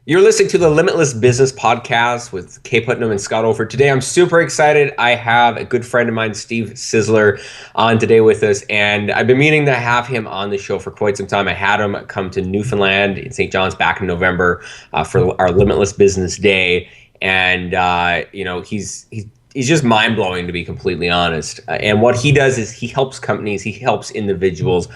You're listening to the Limitless Business Podcast with Kaye Putnam and Scott Oldford. Today, I'm super excited. I have a good friend of mine, Steven Sisler, on today with us, and I've been meaning to have him on the show for quite some time. I had him come to Newfoundland in St. John's back in November for our Limitless Business Day, and he's just mind-blowing, to be completely honest. And what he does is he helps companies, he helps individuals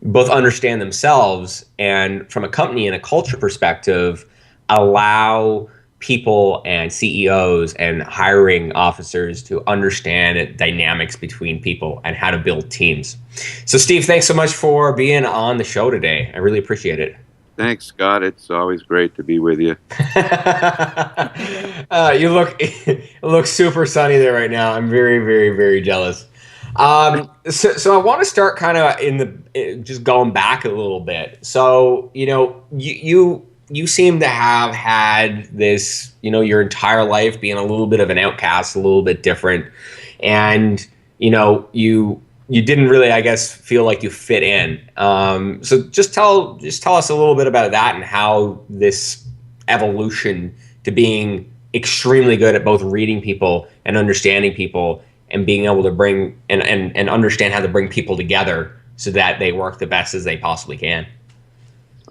both understand themselves, and from a company and a culture perspective, allow people and CEOs and hiring officers to understand dynamics between people and how to build teams. So Steve, thanks so much for being on the show today. I really appreciate it. Thanks, Scott. It's always great to be with you. You look super sunny there right now. I'm very, very, very jealous. So I want to start kind of just going back a little bit. So, you seem to have had this, your entire life being a little bit of an outcast, a little bit different. And, you didn't really, I guess, feel like you fit in. So just tell us a little bit about that and how this evolution to being extremely good at both reading people and understanding people and being able to bring and understand how to bring people together so that they work the best as they possibly can.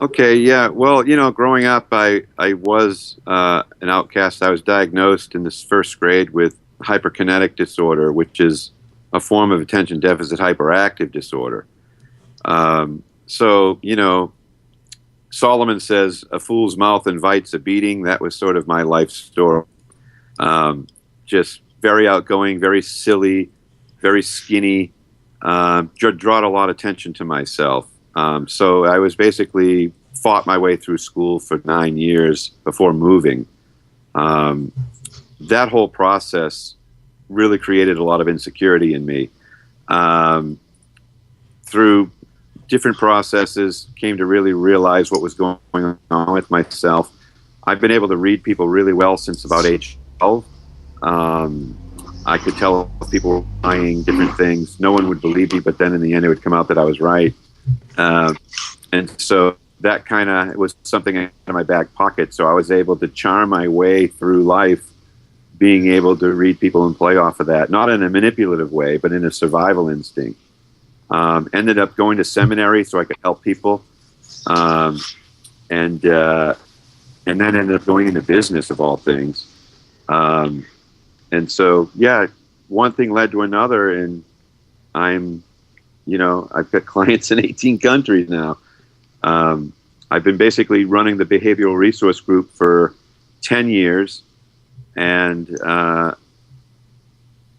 Okay, yeah. Well, growing up, I was an outcast. I was diagnosed in this first grade with hyperkinetic disorder, which is a form of attention deficit hyperactive disorder. So, Solomon says, a fool's mouth invites a beating. That was sort of my life story. Just very outgoing, very silly, very skinny, drawed a lot of attention to myself. So I was basically fought my way through school for 9 years before moving. That whole process really created a lot of insecurity in me. Through different processes, came to really realize what was going on with myself. I've been able to read people really well since about age 12. I could tell if people were buying different things. No one would believe me, but then in the end it would come out that I was right. And so that kind of was something I had in my back pocket. So I was able to charm my way through life, being able to read people and play off of that, not in a manipulative way, but in a survival instinct. Ended up going to seminary so I could help people. And then ended up going into business of all things. And so, yeah, one thing led to another, and I've got clients in 18 countries now. I've been basically running the Behavioural Resource Group for 10 years, and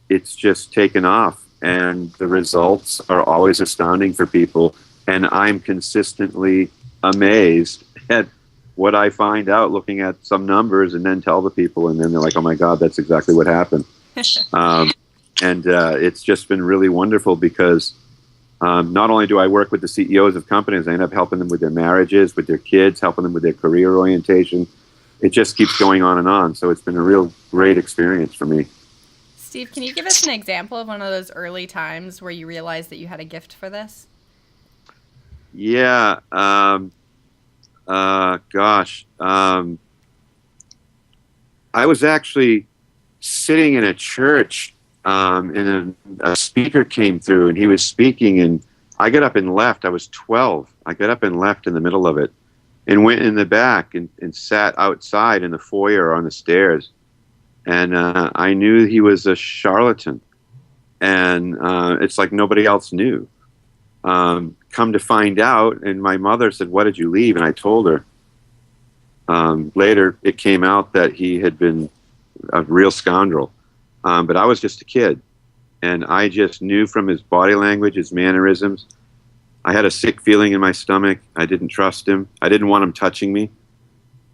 it's just taken off. And the results are always astounding for people, and I'm consistently amazed at what I find out looking at some numbers and then tell the people, and then they're like, oh my God, that's exactly what happened. And it's just been really wonderful because not only do I work with the CEOs of companies, I end up helping them with their marriages, with their kids, helping them with their career orientation. It just keeps going on and on. So it's been a real great experience for me. Steve, can you give us an example of one of those early times where you realized that you had a gift for this? Yeah. I was actually sitting in a church, and a speaker came through, and he was speaking, and I got up and left. I was 12. I got up and left in the middle of it and went in the back and sat outside in the foyer on the stairs. And I knew he was a charlatan, and it's like nobody else knew. Come to find out, and my mother said, "What did you leave?" And I told her. Later, it came out that he had been a real scoundrel, but I was just a kid, and I just knew from his body language, his mannerisms. I had a sick feeling in my stomach. I didn't trust him. I didn't want him touching me.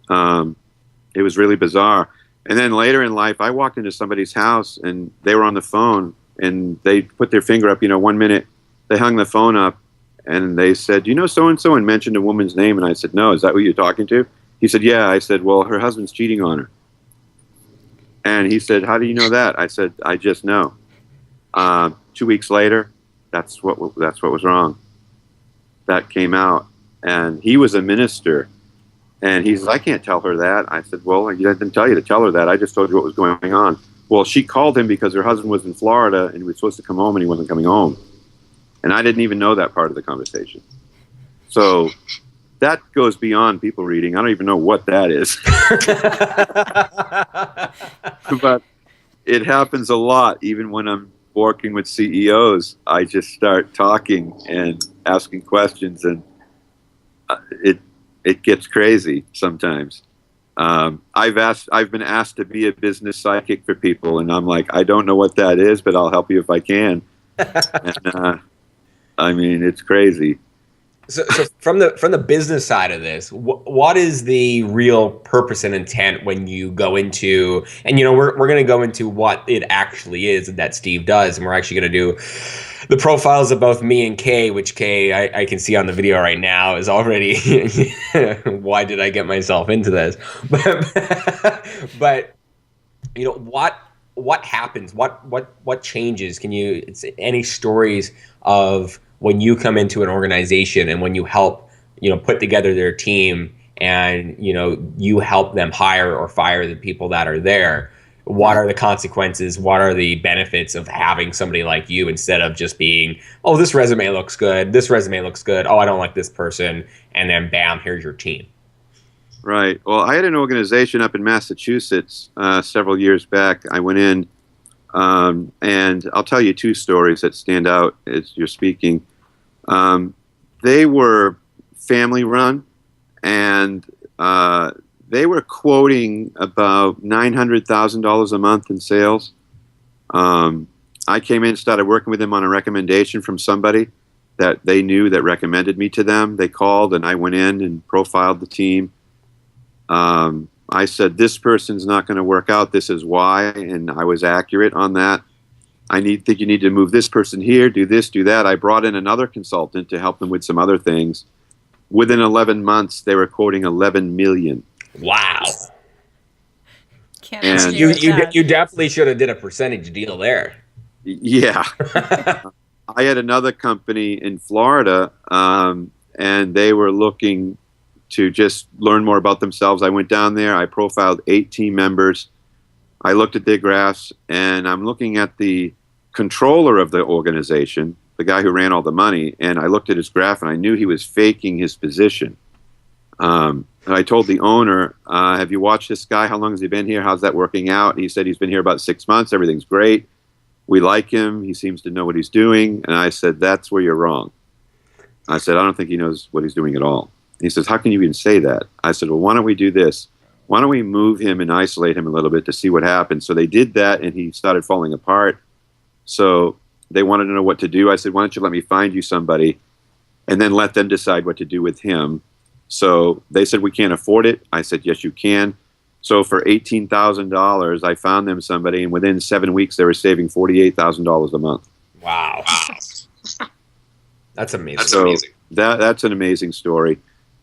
It was really bizarre. And then later in life, I walked into somebody's house, and they were on the phone, and they put their finger up. 1 minute, they hung the phone up, and they said, "Do you know so-and-so?" and mentioned a woman's name. And I said, "No, is that who you're talking to?" He said, "Yeah." I said, "Well, her husband's cheating on her." And he said, "How do you know that?" I said, "I just know." 2 weeks later, that's what was wrong. That came out. And he was a minister And he says, I can't tell her that. I said, well, I didn't tell you to tell her that. I just told you what was going on. Well, she called him because her husband was in Florida and he was supposed to come home and he wasn't coming home. And I didn't even know that part of the conversation. So that goes beyond people reading. I don't even know what that is. But it happens a lot. Even when I'm working with CEOs, I just start talking and asking questions, and it gets crazy sometimes. I've been asked to be a business psychic for people, and I'm like, I don't know what that is, but I'll help you if I can. And, I mean, it's crazy. So from the business side of this, what is the real purpose and intent when you go into, and we're going to go into what it actually is that Steve does, and we're actually going to do the profiles of both me and Kaye, which Kaye I can see on the video right now is already why did I get myself into this? But what happens? What changes? Any stories of when you come into an organization and when you help, put together their team and, you help them hire or fire the people that are there, what are the consequences? What are the benefits of having somebody like you instead of just being, oh, this resume looks good. This resume looks good. Oh, I don't like this person. And then bam, here's your team. Right. Well, I had an organization up in Massachusetts several years back. I went in, and I'll tell you two stories that stand out as you're speaking. They were family run, and they were quoting about $900,000 a month in sales. I came in and started working with them on a recommendation from somebody that they knew that recommended me to them. They called, and I went in and profiled the team. I said, this person's not going to work out. This is why. And I was accurate on that. Think you need to move this person here, do this, do that. I brought in another consultant to help them with some other things. Within 11 months, they were quoting $11 million. Wow. Can't you definitely should have did a percentage deal there. Yeah. I had another company in Florida, and they were looking to just learn more about themselves. I went down there. I profiled 8 team members. I looked at their graphs, and I'm looking at the controller of the organization, the guy who ran all the money, and I looked at his graph, and I knew he was faking his position. And I told the owner, have you watched this guy? How long has he been here? How's that working out? He said he's been here about 6 months. Everything's great. We like him. He seems to know what he's doing. And I said, that's where you're wrong. I said, I don't think he knows what he's doing at all. He says, how can you even say that? I said, well, why don't we do this? Why don't we move him and isolate him a little bit to see what happens? So they did that, and he started falling apart. So they wanted to know what to do. I said, why don't you let me find you somebody and then let them decide what to do with him. So they said, we can't afford it. I said, yes, you can. So for $18,000, I found them somebody, and within 7 weeks, they were saving $48,000 a month. Wow. That's amazing. So that's an amazing story.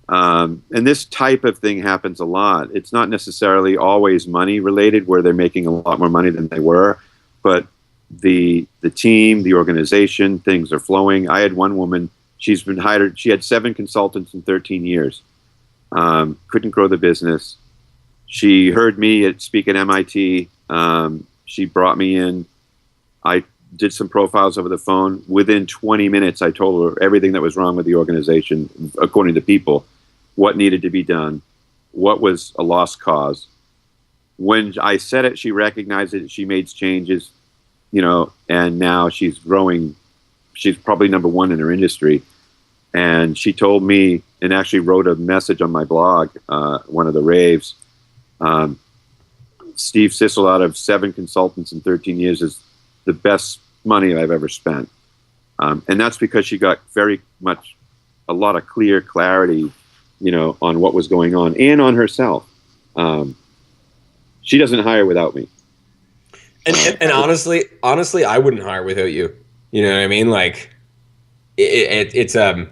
And this type of thing happens a lot. It's not necessarily always money related where they're making a lot more money than they were, but the team, the organization, things are flowing. I had one woman, she's been hired, she had 7 consultants in 13 years. Couldn't grow the business. She heard me speak at MIT. She brought me in. I did some profiles over the phone. Within 20 minutes, I told her everything that was wrong with the organization, according to people, what needed to be done, what was a lost cause. When I said it, she recognized it. She made changes, and now she's growing. She's probably number 1 in her industry. And she told me, and actually wrote a message on my blog, one of the raves, Steve Sisler, out of 7 consultants in 13 years, is the best money I've ever spent. And that's because she got a lot of clear clarity, on what was going on and on herself. She doesn't hire without me. And honestly, I wouldn't hire without you. You know what I mean? Like it's a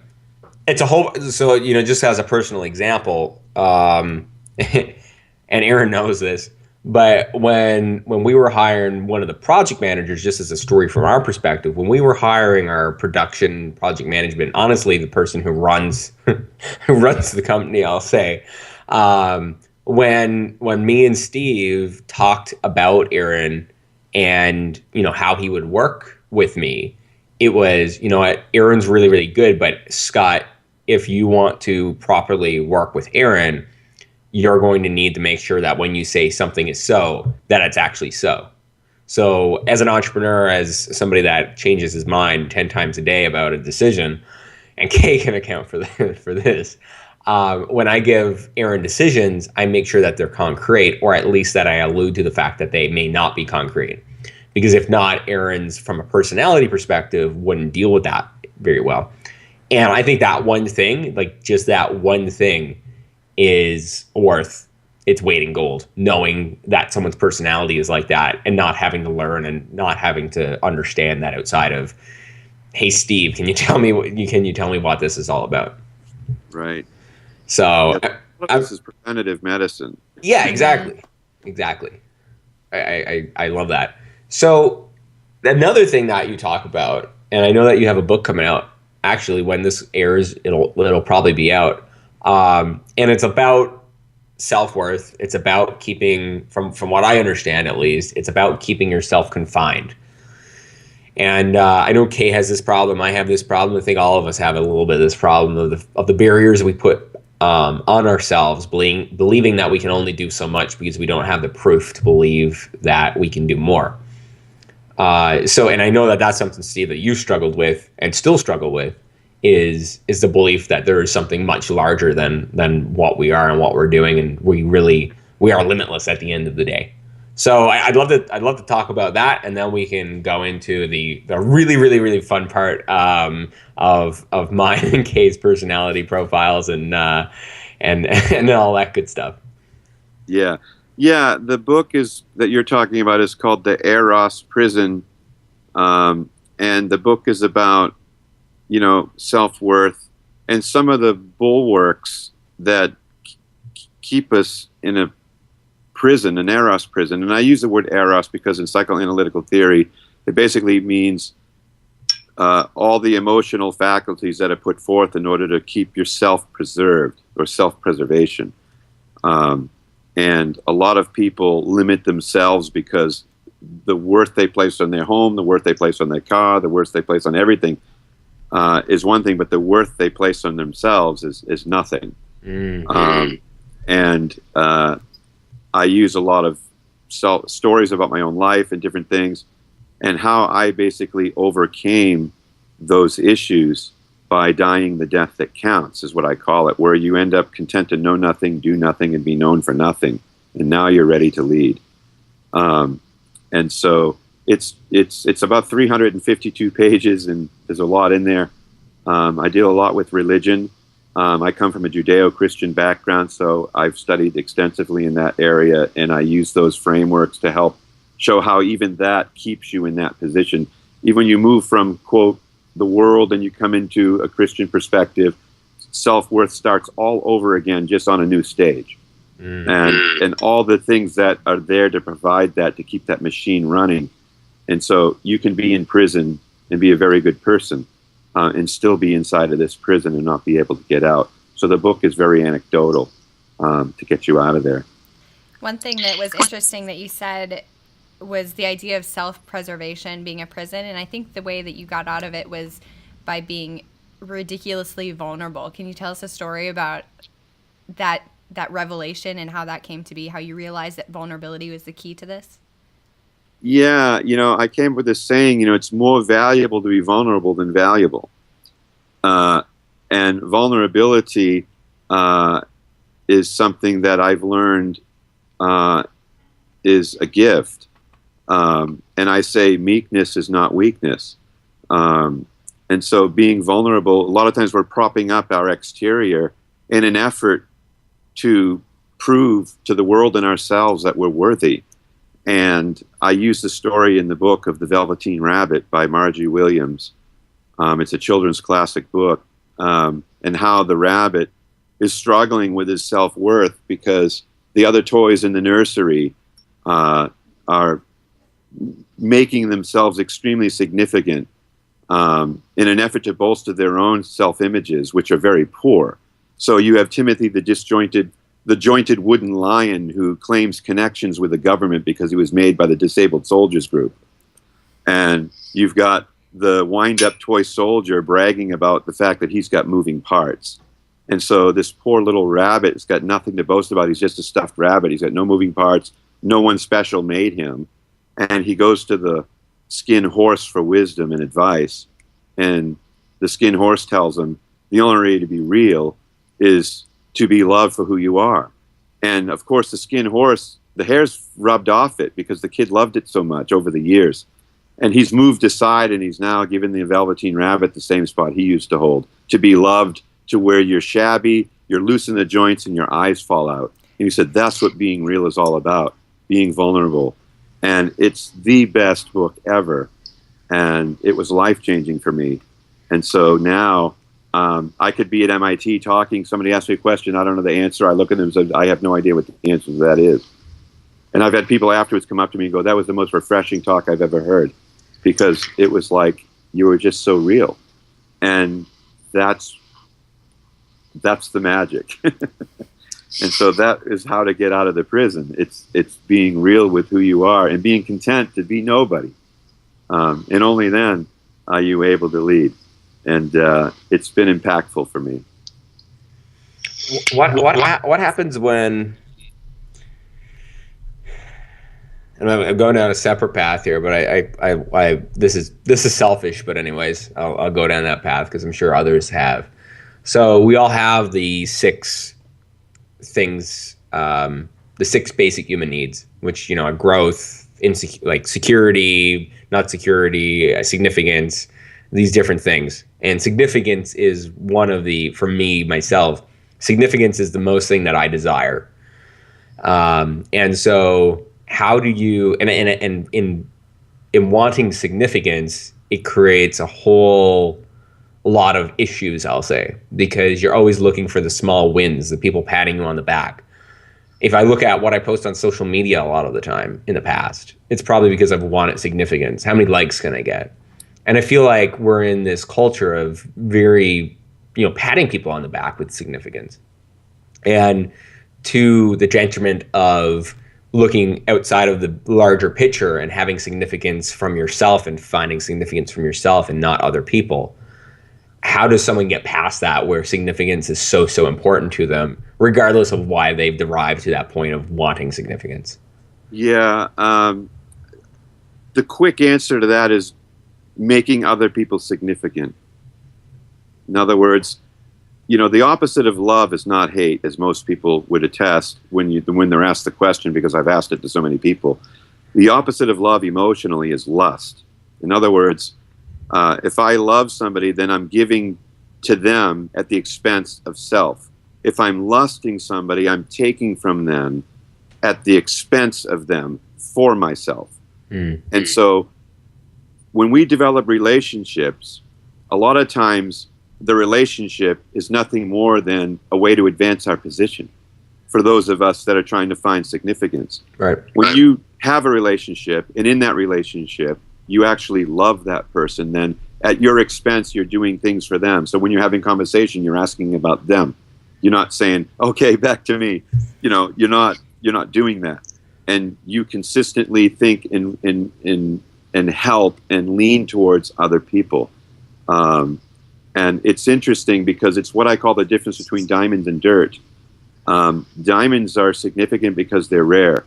whole, so, just as a personal example, and Aaron knows this, but when we were hiring one of the project managers, just as a story from our perspective, when we were hiring our production project management, honestly, the person who runs the company, I'll say, When me and Steve talked about Aaron and, how he would work with me, it was, Aaron's really, really good, but Scott, if you want to properly work with Aaron, you're going to need to make sure that when you say something is so, that it's actually so. So as an entrepreneur, as somebody that changes his mind 10 times a day about a decision, and Kaye can account for this, when I give Aaron decisions, I make sure that they're concrete, or at least that I allude to the fact that they may not be concrete. Because if not, Aaron's, from a personality perspective, wouldn't deal with that very well. And I think that one thing, like just that one thing, is worth its weight in gold, knowing that someone's personality is like that and not having to learn and not having to understand that outside of, hey, Steve, can you tell me what this is all about? Right. So this is preventative medicine. Yeah, exactly. I love that. So another thing that you talk about, and I know that you have a book coming out. Actually, when this airs, it'll probably be out. And it's about self-worth. It's about keeping, from what I understand at least, it's about keeping yourself confined. And I know Kaye has this problem. I have this problem. I think all of us have a little bit of this problem of the barriers we put on ourselves, believing that we can only do so much because we don't have the proof to believe that we can do more. And I know that that's something, Steve, that you struggled with and still struggle with, is the belief that there is something much larger than what we are and what we're doing, and we are limitless at the end of the day. So I'd love to talk about that, and then we can go into the really, really, really fun part of mine and Kaye's personality profiles and all that good stuff. Yeah. The book that you're talking about is called the Aeros Prison, and the book is about self-worth and some of the bulwarks that keep us in a prison, an Aeros prison. And I use the word Aeros because in psychoanalytical theory, it basically means all the emotional faculties that are put forth in order to keep yourself preserved, or self-preservation. And a lot of people limit themselves because the worth they place on their home, the worth they place on their car, the worth they place on everything is one thing, but the worth they place on themselves is nothing. Mm-hmm. I use a lot of stories about my own life and different things, and how I basically overcame those issues by dying the death that counts, is what I call it, where you end up content to know nothing, do nothing, and be known for nothing, and now you're ready to lead. And so it's about 352 pages, and there's a lot in there. I deal a lot with religion. I come from a Judeo-Christian background, so I've studied extensively in that area, and I use those frameworks to help show how even that keeps you in that position. Even when you move from, quote, the world and you come into a Christian perspective, self-worth starts all over again, just on a new stage. And all the things that are there to provide that, to keep that machine running. And so you can be in prison and be a very good person, and still be inside of this prison and not be able to get out. So the book is very anecdotal to get you out of there. One thing that was interesting that you said was the idea of self-preservation being a prison, and I think the way that you got out of it was by being ridiculously vulnerable. Can you tell us a story about that revelation and how that came to be, how you realized that vulnerability was the key to this? Yeah, I came up with this saying, it's more valuable to be vulnerable than valuable. And vulnerability is something that I've learned is a gift. And I say meekness is not weakness. And so being vulnerable, a lot of times we're propping up our exterior in an effort to prove to the world and ourselves that we're worthy. And I use the story in the book of The Velveteen Rabbit by Margie Williams. It's a children's classic book, and how the rabbit is struggling with his self-worth because the other toys in the nursery are making themselves extremely significant in an effort to bolster their own self-images, which are very poor. So you have Timothy, the disjointed the jointed wooden lion who claims connections with the government because he was made by the Disabled Soldiers Group. And you've got the wind-up toy soldier bragging about the fact that he's got moving parts. And so this poor little rabbit has got nothing to boast about. He's just a stuffed rabbit. He's got no moving parts. No one special made him. And he goes to the skin horse for wisdom and advice. And the skin horse tells him, the only way to be real is to be loved for who you are. And of course, the skin horse, the hair's rubbed off it because the kid loved it so much over the years. And he's moved aside, and he's now given the Velveteen Rabbit the same spot he used to hold, to be loved, to where you're shabby, you're loose in the joints, and your eyes fall out. And he said, that's what being real is all about, being vulnerable. And it's the best book ever. And it was life-changing for me. And so now I could be at MIT talking, somebody asks me a question, I don't know the answer, I look at them and say, I have no idea what the answer to that is. And I've had people afterwards come up to me and go, that was the most refreshing talk I've ever heard, because it was like you were just so real. And that's the magic. And so that is how to get out of the prison. It's being real with who you are and being content to be nobody. And only then are you able to lead. And it's been impactful for me. What happens when... And I'm going down a separate path here, but I this is selfish, but anyways, I'll go down that path because I'm sure others have. So we all have the 6 things, the 6 basic human needs, which, you know, are growth, like security, not security, significance, these different things. And significance is one of the, for me, myself, significance is the most thing that I desire. And so how do you, and in wanting significance, it creates a whole lot of issues, I'll say, because you're always looking for the small wins, the people patting you on the back. If I look at what I post on social media a lot of the time in the past, it's probably because I've wanted significance. How many likes can I get? And I feel like we're in this culture of very, you know, patting people on the back with significance, and to the detriment of looking outside of the larger picture and having significance from yourself and finding significance from yourself and not other people. How does someone get past that, where significance is so important to them, regardless of why they've derived to that point of wanting significance? Yeah. The quick answer to that is making other people significant. In other words, you know, the opposite of love is not hate, as most people would attest when they're asked the question, because I've asked it to so many people. The opposite of love emotionally is lust. In other words, if I love somebody, then I'm giving to them at the expense of self. If I'm lusting somebody, I'm taking from them at the expense of them for myself. And so when we develop relationships, a lot of times the relationship is nothing more than a way to advance our position for those of us that are trying to find significance. Right. When you have a relationship, and in that relationship, you actually love that person, then at your expense, you're doing things for them. So when you're having conversation, you're asking about them. You're not saying, okay, back to me. You know, you're not doing that. And you consistently think and help and lean towards other people. And it's interesting because it's what I call the difference between diamonds and dirt. Diamonds are significant because they're rare.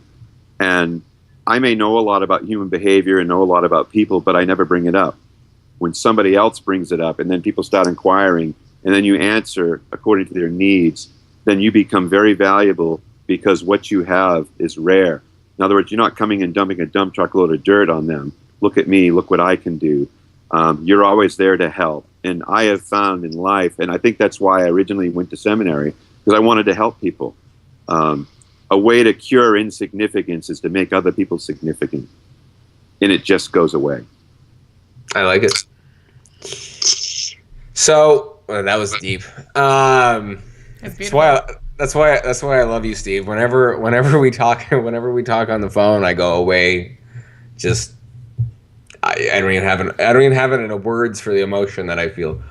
And I may know a lot about human behavior and know a lot about people, but I never bring it up. When somebody else brings it up and then people start inquiring and then you answer according to their needs, then you become very valuable because what you have is rare. In other words, you're not coming and dumping a dump truck load of dirt on them. Look at me, look what I can do. You're always there to help. And I have found in life, and I think that's why I originally went to seminary, because I wanted to help people. A way to cure insignificance is to make other people significant. And it just goes away. I like it. So, well, that was deep. That's why I love you, Steve. Whenever we talk on the phone, I go away just I don't even have it in words for the emotion that I feel.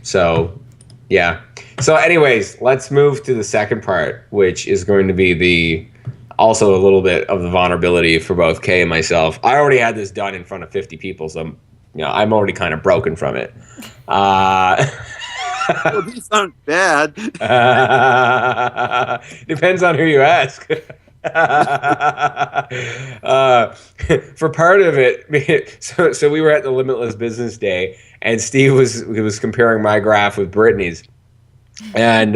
So Yeah. So anyways, let's move to the second part, which is going to be also a little bit of the vulnerability for both Kaye and myself. I already had this done in front of 50 people, so I'm already kind of broken from it. Well, these aren't bad. Depends on who you ask. For part of it, so we were at the Limitless Business Day, and Steve was comparing my graph with Brittany's, and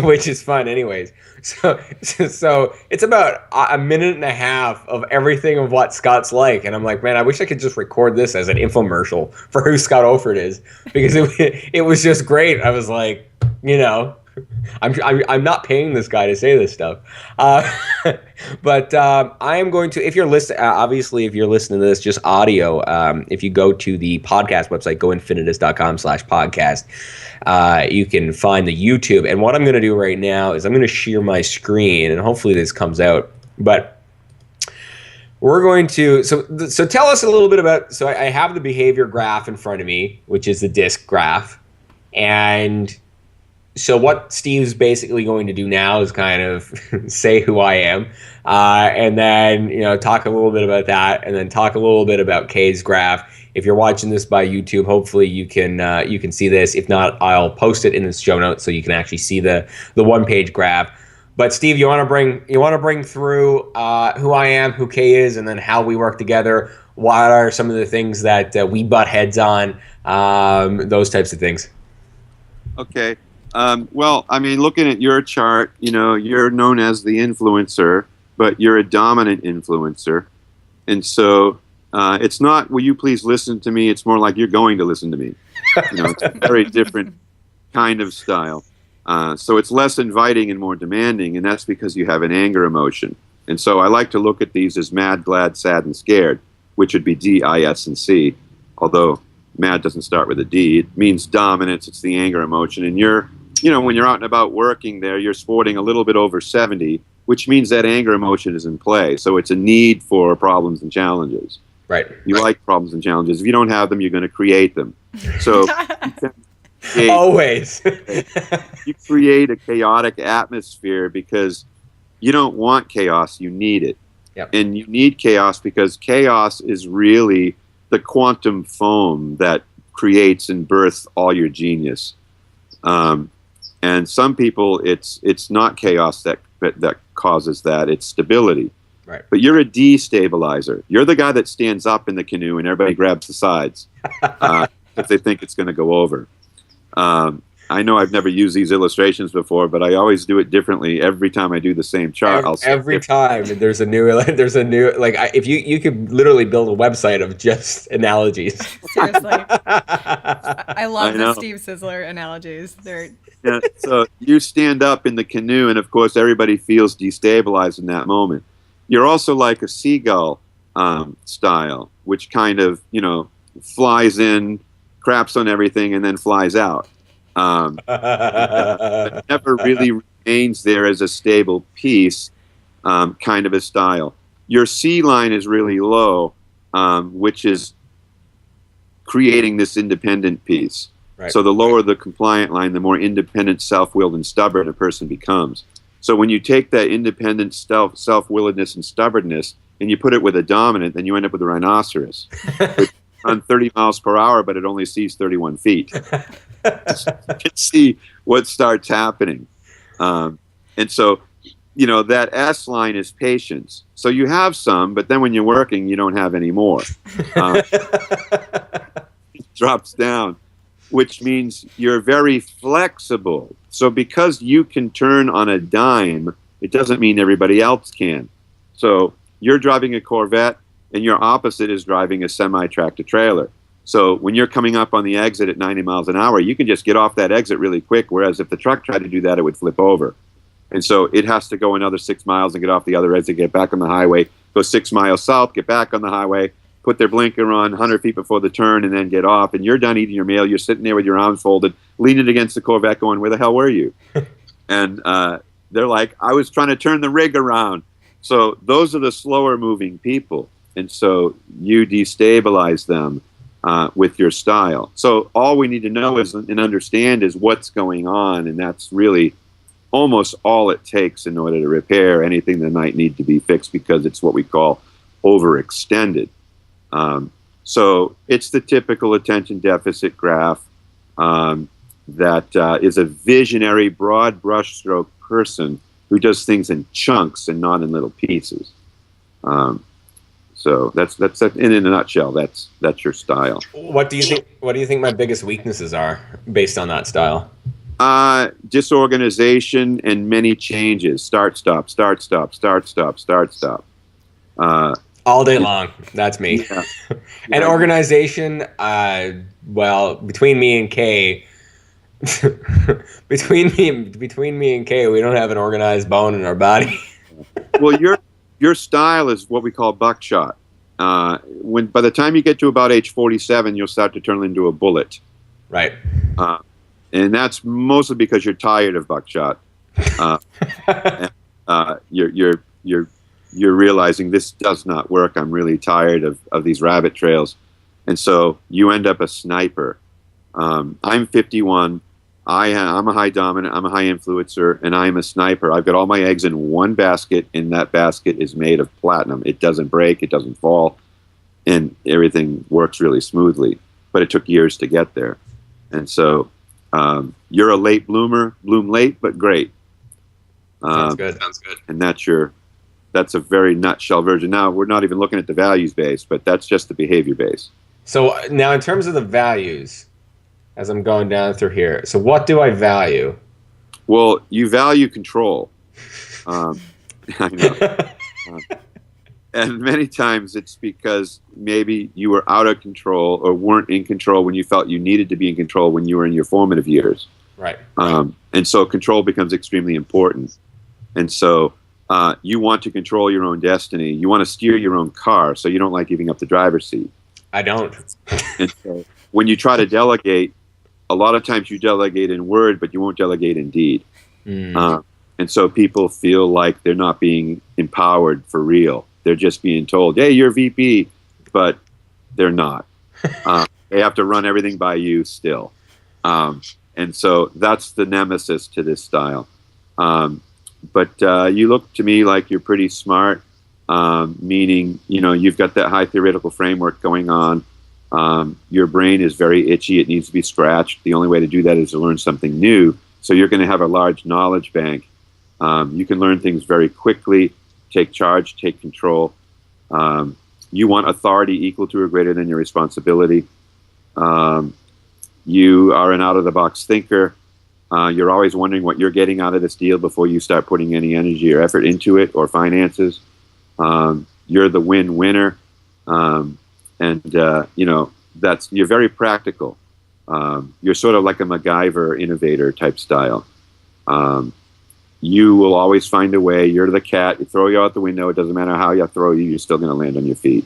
which is fun, anyways. So it's about a minute and a half of everything of what Scott's like, and I'm like, man, I wish I could just record this as an infomercial for who Scott Oldford is, because it was just great. I was like, I'm not paying this guy to say this stuff, but I am going to. If you're listening, obviously, if you're listening to this just audio, if you go to the podcast website, goinfinitus.com/podcast, you can find the YouTube. And what I'm going to do right now is I'm going to share my screen, and hopefully this comes out. But we're going to. So tell us a little bit about. So I have the behavior graph in front of me, which is the disc graph, and so what Steve's basically going to do now is kind of say who I am, and then talk a little bit about that, and then talk a little bit about Kaye's graph. If you're watching this by YouTube, hopefully you can see this. If not, I'll post it in the show notes so you can actually see the one-page graph. But Steve, you want to bring through who I am, who Kaye is, and then how we work together. What are some of the things that we butt heads on? Those types of things. Okay. Well, I mean, looking at your chart, you're known as the influencer, but you're a dominant influencer. And so it's not, will you please listen to me? It's more like you're going to listen to me. It's a very different kind of style. So it's less inviting and more demanding, and that's because you have an anger emotion. And so I like to look at these as mad, glad, sad, and scared, which would be D, I, S, and C, although mad doesn't start with a D. It means dominance. It's the anger emotion. And when you're out and about working there, you're sporting a little bit over 70, which means that anger emotion is in play. So it's a need for problems and challenges. Right. You like problems and challenges. If you don't have them, you're going to create them. So always. You create a chaotic atmosphere because you don't want chaos. You need it. Yep. And you need chaos because chaos is really the quantum foam that creates and births all your genius. And some people, it's not chaos that causes that. It's stability. Right. But you're a destabilizer. You're the guy that stands up in the canoe and everybody grabs the sides if they think it's going to go over. I know I've never used these illustrations before, but I always do it differently every time I do the same chart. Every time there's a new if you could literally build a website of just analogies. Seriously. I love the Steve Sisler analogies. Yeah, so you stand up in the canoe, and of course everybody feels destabilized in that moment. You're also like a seagull style, which kind of, flies in, craps on everything, and then flies out. It never really remains there as a stable piece, kind of a style. Your C line is really low, which is creating this independent piece. Right. So the lower the compliant line, the more independent, self-willed, and stubborn a person becomes. So when you take that independent self-willedness and stubbornness and you put it with a dominant, then you end up with a rhinoceros. It runs 30 miles per hour, but it only sees 31 feet. You can see what starts happening. And so, that S line is patience. So you have some, but then when you're working, you don't have any more. It drops down, which means you're very flexible. So because you can turn on a dime, it doesn't mean everybody else can. So you're driving a Corvette, and your opposite is driving a semi-tractor trailer. So when you're coming up on the exit at 90 miles an hour, you can just get off that exit really quick, whereas if the truck tried to do that, it would flip over. And so it has to go another 6 miles and get off the other exit, get back on the highway, go 6 miles south, get back on the highway, put their blinker on 100 feet before the turn, and then get off. And you're done eating your meal. You're sitting there with your arms folded, leaning against the Corvette going, where the hell were you? And they're like, I was trying to turn the rig around. So those are the slower moving people. And so you destabilize them with your style. So all we need to know is and understand is what's going on, and that's really almost all it takes in order to repair anything that might need to be fixed, because it's what we call overextended. So it's the typical attention deficit graph that is a visionary, broad brushstroke person who does things in chunks and not in little pieces. So that's in a nutshell. That's your style. What do you think? What do you think my biggest weaknesses are based on that style? Disorganization and many changes. Start, stop, start, stop, start, stop, start, stop. All day long. That's me. Yeah. And organization. Well, between me and Kaye, between me and Kaye, we don't have an organized bone in our body. Well, your style is what we call buckshot. When by the time you get to about age 47, you'll start to turn into a bullet. Right. And that's mostly because you're tired of buckshot. You're realizing this does not work. I'm really tired of these rabbit trails, and so you end up a sniper. I'm 51. I'm a high dominant. I'm a high influencer, and I'm a sniper. I've got all my eggs in one basket, and that basket is made of platinum. It doesn't break. It doesn't fall, and everything works really smoothly. But it took years to get there, and so you're a late bloomer. Bloom late, but great. Sounds good. And that's a very nutshell version. Now, we're not even looking at the values base, but that's just the behavior base. So now in terms of the values, as I'm going down through here, so what do I value? Well, you value control. I know. And many times it's because maybe you were out of control or weren't in control when you felt you needed to be in control when you were in your formative years. Right. And so control becomes extremely important. And so you want to control your own destiny. You want to steer your own car, so you don't like giving up the driver's seat. I don't. And so when you try to delegate, a lot of times you delegate in word, but you won't delegate in deed. And so people feel like they're not being empowered for real. They're just being told, hey, you're VP, but they're not. They have to run everything by you still. And so that's the nemesis to this style. But you look to me like you're pretty smart, meaning, you've got that high theoretical framework going on. Your brain is very itchy. It needs to be scratched. The only way to do that is to learn something new. So you're going to have a large knowledge bank. You can learn things very quickly, take charge, take control. You want authority equal to or greater than your responsibility. You are an out-of-the-box thinker. You're always wondering what you're getting out of this deal before you start putting any energy or effort into it or finances. You're the win-winner. You're very practical. You're sort of like a MacGyver innovator type style. You will always find a way. You're the cat. You throw you out the window. It doesn't matter how you throw you. You're still going to land on your feet.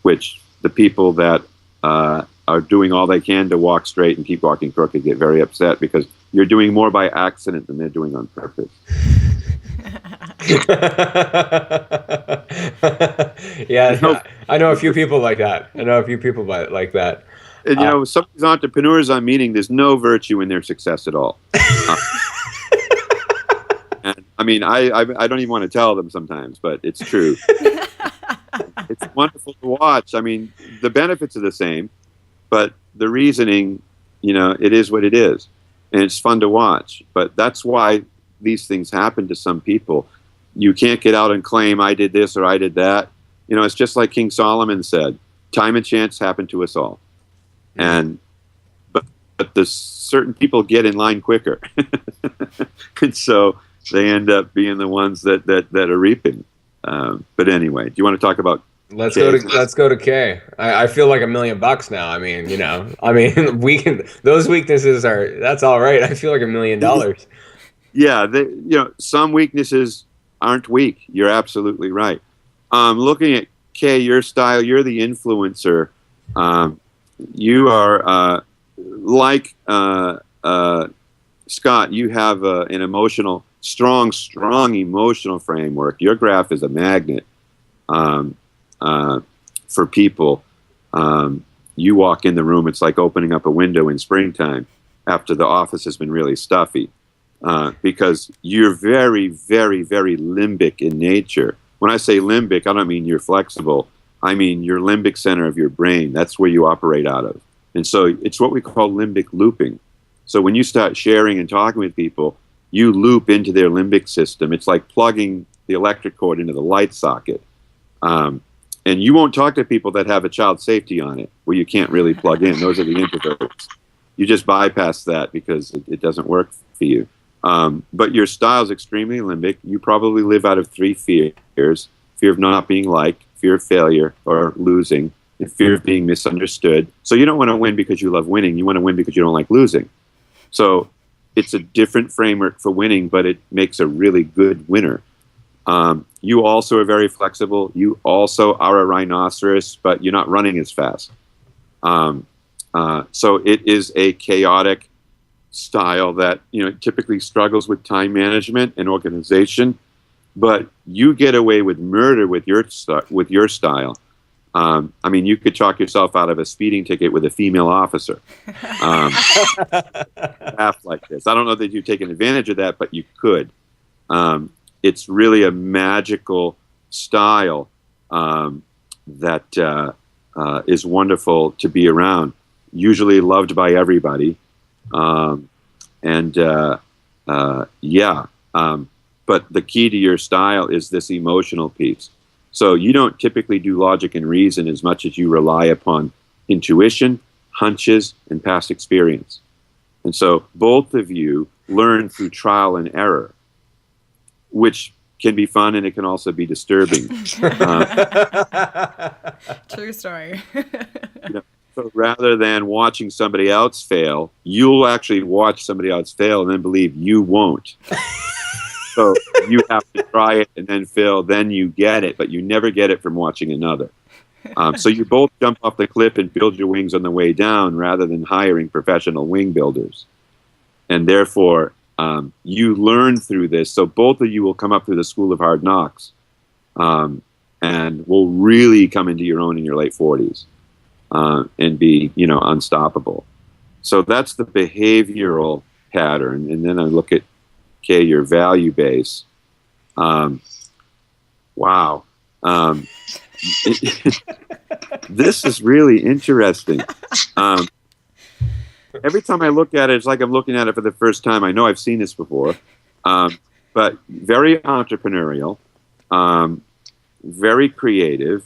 Which the people that are doing all they can to walk straight and keep walking crooked get very upset, because you're doing more by accident than they're doing on purpose. Yeah, I know a few people like that. And some of these entrepreneurs I'm meeting, there's no virtue in their success at all. And I mean, I don't even want to tell them sometimes, but it's true. It's wonderful to watch. I mean, the benefits are the same, but the reasoning, it is what it is. And it's fun to watch. But that's why these things happen to some people. You can't get out and claim, I did this or I did that. It's just like King Solomon said, time and chance happen to us all. And but the certain people get in line quicker. And so they end up being the ones that are reaping. But anyway, do you want to talk about Let's go to Kaye. I feel like $1 million now. I mean, those weaknesses that's all right. I feel like $1 million. Yeah, some weaknesses aren't weak. You're absolutely right. Looking at Kaye, your style, you're the influencer. You are like Scott. You have an strong emotional framework. Your graph is a magnet. For people, you walk in the room, it's like opening up a window in springtime after the office has been really stuffy, because you're very, very, very limbic in nature. When I say limbic, I don't mean you're flexible. I mean your limbic center of your brain. That's where you operate out of. And so it's what we call limbic looping. So when you start sharing and talking with people, you loop into their limbic system. It's like plugging the electric cord into the light socket. And you won't talk to people that have a child safety on it, where you can't really plug in. Those are the introverts. You just bypass that because it doesn't work for you. But your style is extremely limbic. You probably live out of 3 fears: fear of not being liked, fear of failure or losing, and fear of being misunderstood. So you don't want to win because you love winning. You want to win because you don't like losing. So it's a different framework for winning, but it makes a really good winner. You also are very flexible. You also are a rhinoceros, but you're not running as fast. So it is a chaotic style that, typically struggles with time management and organization, but you get away with murder with your style. I mean, you could talk yourself out of a speeding ticket with a female officer. Half like this. I don't know that you've taken advantage of that, but you could. It's really a magical style that is wonderful to be around. Usually loved by everybody. But the key to your style is this emotional piece. So you don't typically do logic and reason as much as you rely upon intuition, hunches, and past experience. And so both of you learn through trial and error, which can be fun and it can also be disturbing. True story. So rather than watching somebody else fail, you'll actually watch somebody else fail and then believe you won't. So you have to try it and then fail, then you get it, but you never get it from watching another. So you both jump off the cliff and build your wings on the way down rather than hiring professional wing builders. And therefore, you learn through this. So both of you will come up through the school of hard knocks and will really come into your own in your late 40s and be, unstoppable. So that's the behavioral pattern. And then I look at your value base. Wow. This is really interesting. Every time I look at it, it's like I'm looking at it for the first time. I know I've seen this before, but very entrepreneurial, very creative,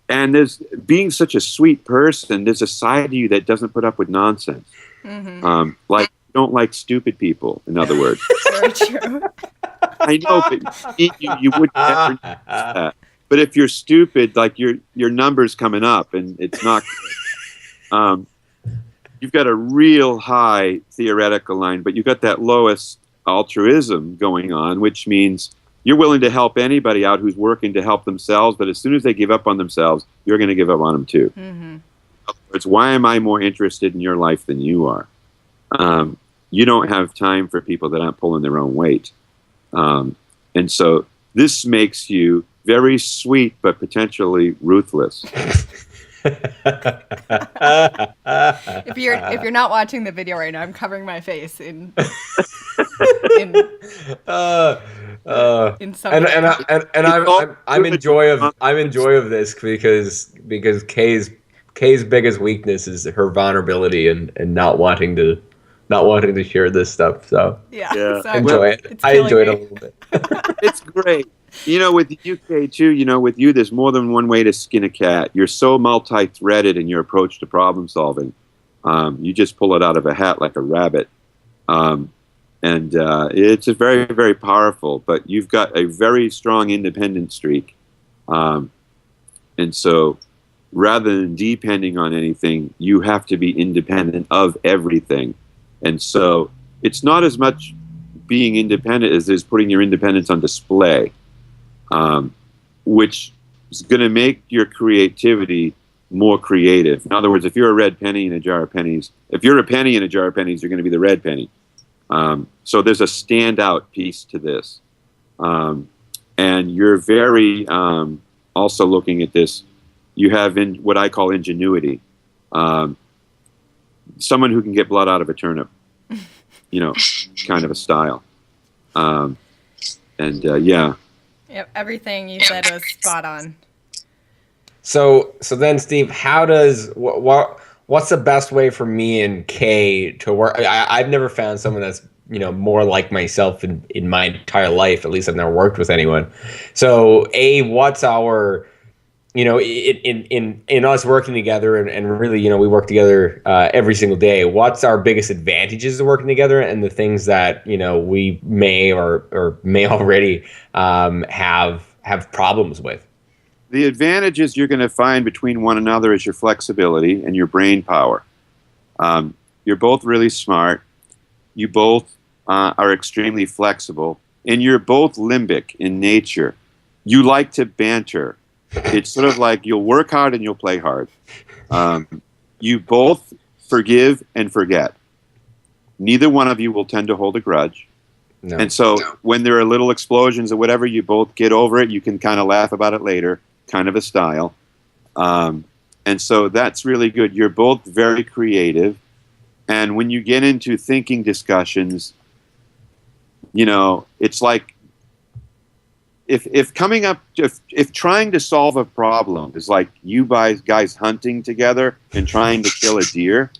and there's being such a sweet person. There's a side to you that doesn't put up with nonsense. Mm-hmm. Like you don't like stupid people. In other words, very true. I know, but you would never do that. But if you're stupid, like your number's coming up, and it's not good. You've got a real high theoretical line, but you've got that lowest altruism going on, which means you're willing to help anybody out who's working to help themselves, but as soon as they give up on themselves, you're going to give up on them too. Mm-hmm. In other words, why am I more interested in your life than you are? You don't have time for people that aren't pulling their own weight. And so this makes you very sweet, but potentially ruthless. If you're not watching the video right now, I'm covering my face in some I'm in joy of this because Kaye's biggest weakness is her vulnerability and not wanting to share this stuff. So yeah. So enjoy it. I enjoy it a little bit. It's great. With the UK too, with you, there's more than one way to skin a cat. You're so multi-threaded in your approach to problem solving. You just pull it out of a hat like a rabbit. And it's a very, very powerful, but you've got a very strong independent streak. And so rather than depending on anything, you have to be independent of everything. And so it's not as much being independent as it is putting your independence on display. Which is going to make your creativity more creative. In other words, if you're a red penny in a jar of pennies, if you're a penny in a jar of pennies, you're going to be the red penny. So there's a standout piece to this. And you're very, also looking at this, you have what I call ingenuity. Someone who can get blood out of a turnip, kind of a style. Yeah. Yep, everything you said was spot on. So then, Steve, what's the best way for me and Kaye to work? I've never found someone that's more like myself in my entire life. At least I've never worked with anyone. So what's our in us working together and really we work together every single day. What's our biggest advantages of working together and the things that we may or may already have problems with? The advantages you're going to find between one another is your flexibility and your brain power. You're both really smart. You both are extremely flexible, and you're both limbic in nature. You like to banter. It's sort of like you'll work hard and you'll play hard. You both forgive and forget. Neither one of you will tend to hold a grudge. No. And so when there are little explosions or whatever, you both get over it. You can kind of laugh about it later, kind of a style. And so that's really good. You're both very creative. And when you get into thinking discussions, it's like if trying to solve a problem is like you guys hunting together and trying to kill a deer,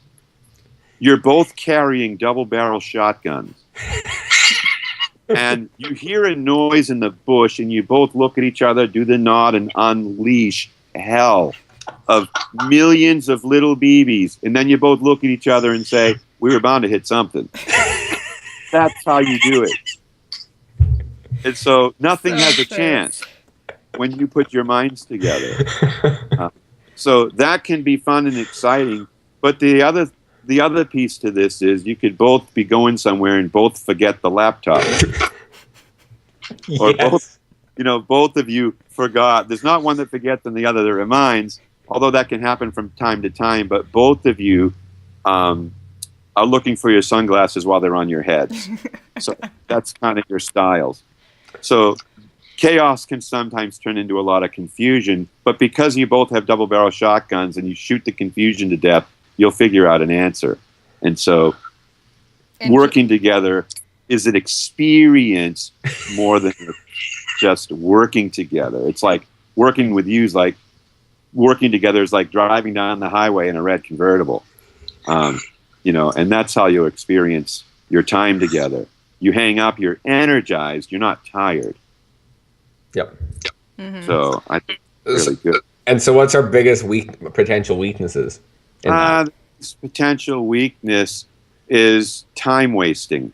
you're both carrying double-barrel shotguns. And you hear a noise in the bush, and you both look at each other, do the nod, and unleash hell of millions of little BBs. And then you both look at each other and say, we were bound to hit something. That's how you do it. And so nothing has a chance when you put your minds together. So that can be fun and exciting. But the other piece to this is you could both be going somewhere and both forget the laptop. Or both of you forgot. There's not one that forgets and the other that reminds, although that can happen from time to time. But both of you are looking for your sunglasses while they're on your heads. So that's kind of your styles. So chaos can sometimes turn into a lot of confusion. But because you both have double-barrel shotguns and you shoot the confusion to death, you'll figure out an answer. And so working together is an experience more than just working together. It's like working with you is like working together is like driving down the highway in a red convertible. And that's how you'll experience your time together. You hang up, you're energized, you're not tired. Yep. Mm-hmm. So I think it's really good. And so what's our biggest potential weaknesses? This potential weakness is time wasting.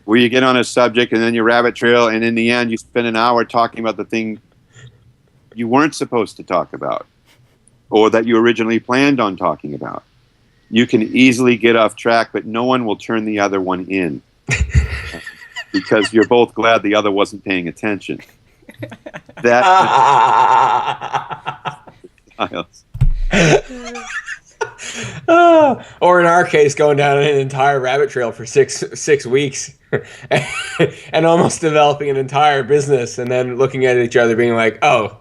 Where you get on a subject and then you rabbit trail, and in the end you spend an hour talking about the thing you weren't supposed to talk about or that you originally planned on talking about. You can easily get off track, but no one will turn the other one in because you're both glad the other wasn't paying attention. Or in our case, going down an entire rabbit trail for six weeks and almost developing an entire business, and then looking at each other being like, oh,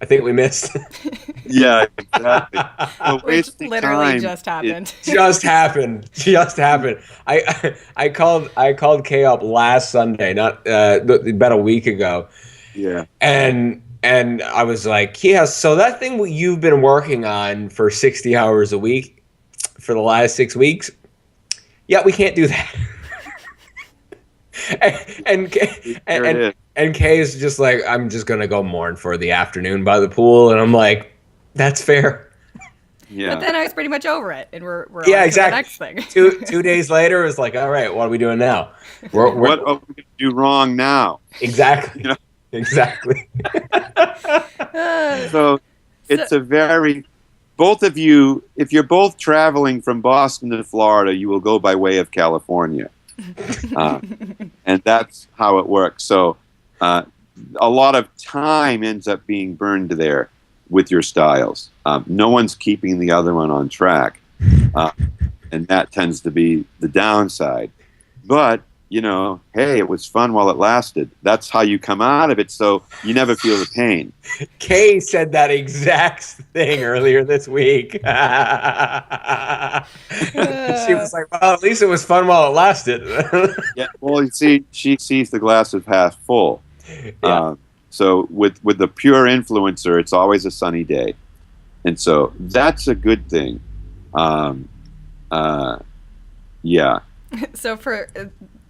I think we missed. Yeah, exactly. Which literally just happened. Just happened. I called Kaye up last Sunday, not about a week ago. Yeah. And I was like, yeah, so that thing you've been working on for 60 hours a week for the last 6 weeks, yeah, we can't do that. and Kaye is just like, I'm just going to go mourn for the afternoon by the pool. And I'm like, that's fair. Yeah. But then I was pretty much over it. And we're on exactly. to the next thing. Two days later, it was like, all right, what are we doing now? What are we going to do wrong now? Exactly. Exactly. So it's both of you, if you're both traveling from Boston to Florida, you will go by way of California. And that's how it works. So a lot of time ends up being burned there with your styles. No one's keeping the other one on track. And that tends to be the downside. But hey, it was fun while it lasted. That's how you come out of it, so you never feel the pain. Kaye said that exact thing earlier this week. She was like, well, at least it was fun while it lasted. Yeah, well, you see, she sees the glass as half full. Yeah. So with the pure influencer, it's always a sunny day. And so that's a good thing. Yeah. So for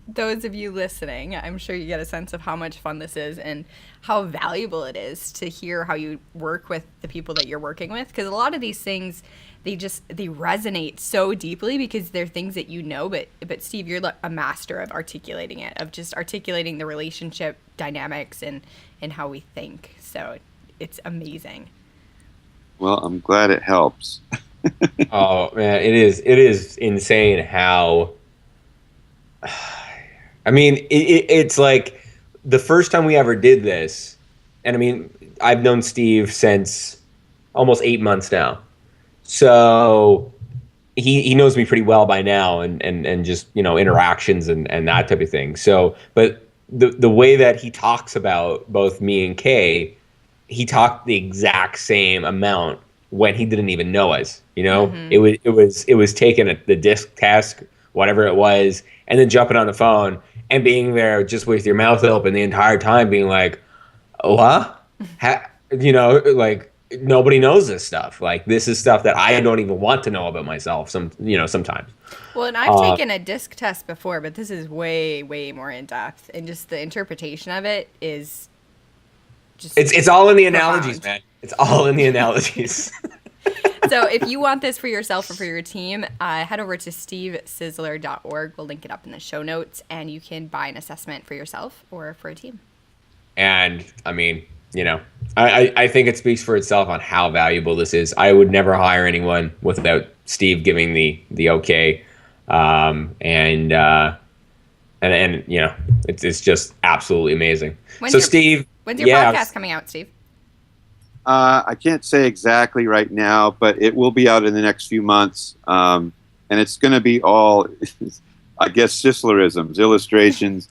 those of you listening, I'm sure you get a sense of how much fun this is and how valuable it is to hear how you work with the people that you're working with. Because a lot of these things, they resonate so deeply because they're things that you know. But Steve, you're a master of articulating it, of just articulating the relationship dynamics and how we think. So it's amazing. Well, I'm glad it helps. Oh man, it is insane how. I mean, it's like the first time we ever did this, and I mean, I've known Steve since almost 8 months now, so he knows me pretty well by now, and just interactions and that type of thing. So, but the way that he talks about both me and Kaye, he talked the exact same amount when he didn't even know us. Mm-hmm. It was taking the disc test, whatever it was, and then jumping on the phone and being there just with your mouth open the entire time, being like, what? Like nobody knows this stuff. Like this is stuff that I don't even want to know about myself. Sometimes. Well, and I've taken a disc test before, but this is way, way more in depth, and just the interpretation of it is just. It's all in the profound. Analogies, man. It's all in the analogies. So if you want this for yourself or for your team, head over to stevesisler.org. We'll link it up in the show notes, and you can buy an assessment for yourself or for a team. And I mean, I think it speaks for itself on how valuable this is. I would never hire anyone without Steve giving the okay. It's just absolutely amazing. When's your podcast coming out, Steve? I can't say exactly right now, but it will be out in the next few months. And it's going to be all, I guess, Sislerisms, illustrations,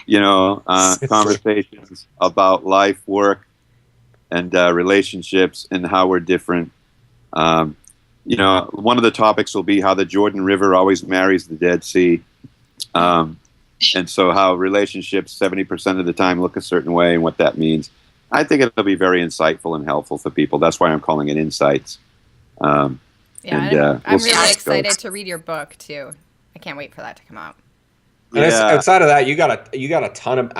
conversations about life, work, and relationships and how we're different. One of the topics will be how the Jordan River always marries the Dead Sea. And so how relationships 70% of the time look a certain way and what that means. I think it'll be very insightful and helpful for people. That's why I'm calling it Insights. I'm really excited to read your book too. I can't wait for that to come out. And outside of that, you got a ton of.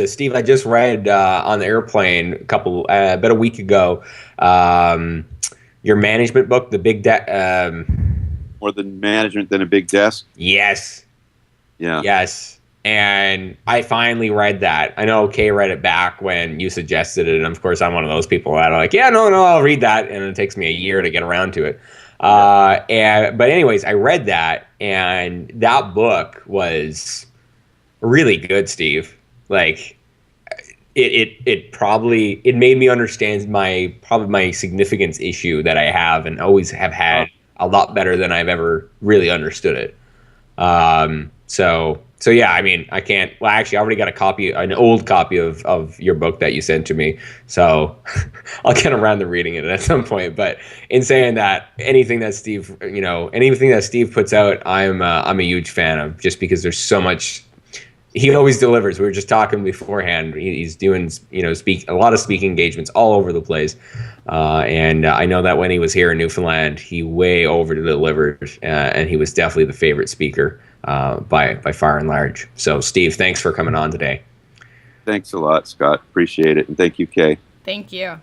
Steve, I just read on the airplane about a week ago, your management book, The Big More than management than a big desk. Yes. Yeah. Yes. And I finally read that. I know Kaye read it back when you suggested it, and of course I'm one of those people that are like, yeah, no, I'll read that, and it takes me a year to get around to it. But anyways, I read that, and that book was really good, Steve. Like, it made me understand my significance issue that I have and always have had a lot better than I've ever really understood it. So yeah, I mean, I can't. Well, actually, I already got an old copy of your book that you sent to me. So I'll get around to reading it at some point. But in saying that, anything that Steve puts out, I'm a huge fan of, just because there's so much. He always delivers. We were just talking beforehand. He's doing a lot of speaking engagements all over the place, and I know that when he was here in Newfoundland, he way over delivered, and he was definitely the favorite speaker by far and large. So, Steve, thanks for coming on today. Thanks a lot, Scott. Appreciate it, and thank you, Kaye. Thank you.